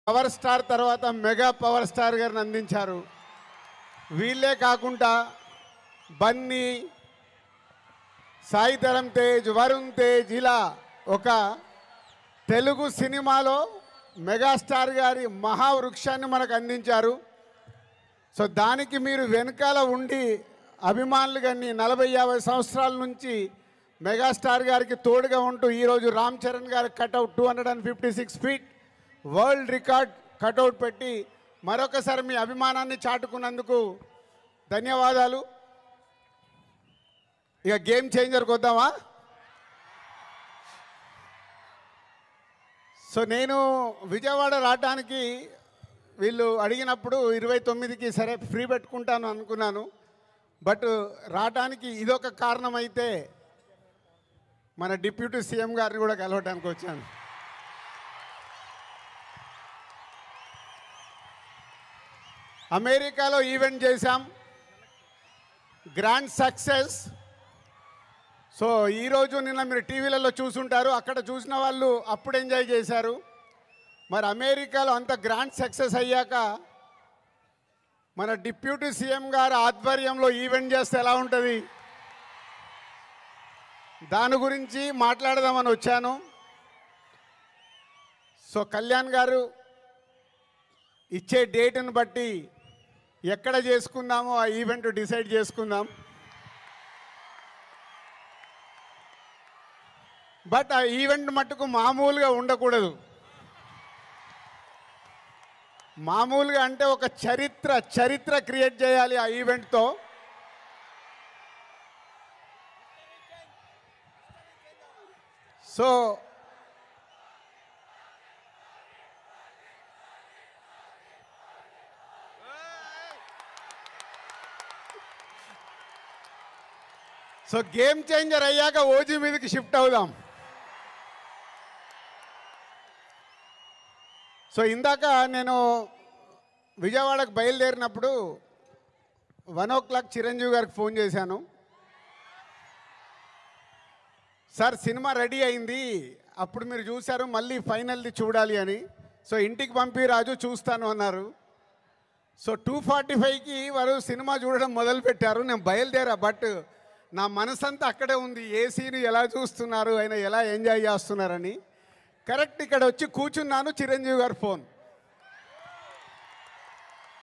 Power star తర్వాత mega power star గారిని అందించారు. వీళ్ళే కాకుండా బన్నీ, సాయి ధరమ్ తేజ్, వరుణ్ తేజ్ ఇలా ఒక తెలుగు సినిమాలో మెగాస్టార్ గారి మహావృక్షాన్ని మనకు అందించారు. సో దానికి మీరు వెనకాల ఉండి అభిమానులు కానీ 40-50 సంవత్సరాల నుంచి మెగాస్టార్ గారికి తోడుగా ఉంటూ ఈరోజు రామ్ చరణ్ గారి cutout 256 feet world record cutout పెట్టి మరొకసారి మీ అభిమానాన్ని చాటుకున్నందుకు ధన్యవాదాలు. ఇక గేమ్ చేంజర్కి వద్దామా? సో నేను విజయవాడ రావడానికి వీళ్ళు అడిగినప్పుడు 29కి సరే ఫ్రీ పెట్టుకుంటాను అనుకున్నాను. బట్ రావడానికి ఇదొక కారణం అయితే మన డిప్యూటీ సీఎం గారిని కూడా కలవడానికి వచ్చాను. అమెరికాలో ఈవెంట్ చేశాం, గ్రాండ్ సక్సెస్. సో ఈరోజు నిన్న మీరు టీవీలలో చూసుంటారు, అక్కడ చూసిన వాళ్ళు అప్పుడు ఎంజాయ్ చేశారు. మరి అమెరికాలో అంత గ్రాండ్ సక్సెస్ అయ్యాక మన డిప్యూటీ సీఎం గారి ఆధ్వర్యంలో ఈవెంట్ చేస్తే ఎలా ఉంటుంది, దాని గురించి మాట్లాడదామని వచ్చాను. సో కళ్యాణ్ గారు ఇచ్చే డేట్ని బట్టి ఎక్కడ చేసుకుందామో ఆ ఈవెంట్ డిసైడ్ చేసుకుందాం. బట్ ఆ ఈవెంట్ మట్టుకు మామూలుగా ఉండకూడదు. మామూలుగా అంటే ఒక చరిత్ర క్రియేట్ చేయాలి ఆ ఈవెంట్తో. సో గేమ్ చేంజర్ అయ్యాక ఓజీ మీదకి షిఫ్ట్ అవుదాం. సో ఇందాక నేను విజయవాడకు బయలుదేరినప్పుడు 1 o'clock చిరంజీవి గారికి ఫోన్ చేశాను. సార్ సినిమా రెడీ అయింది, అప్పుడు మీరు చూశారు, మళ్ళీ ఫైనల్ది చూడాలి అని. సో ఇంటికి పంపి రాజు చూస్తాను అన్నారు. సో 2:45కి వారు సినిమా చూడడం మొదలుపెట్టారు. నేను బయలుదేరా, బట్ నా మనసంతా అక్కడే ఉంది, ఏ సీన్ ఎలా చూస్తున్నారు, ఆయన ఎలా ఎంజాయ్ చేస్తున్నారని. కరెక్ట్ ఇక్కడ వచ్చి కూర్చున్నాను, చిరంజీవి గారు ఫోన్.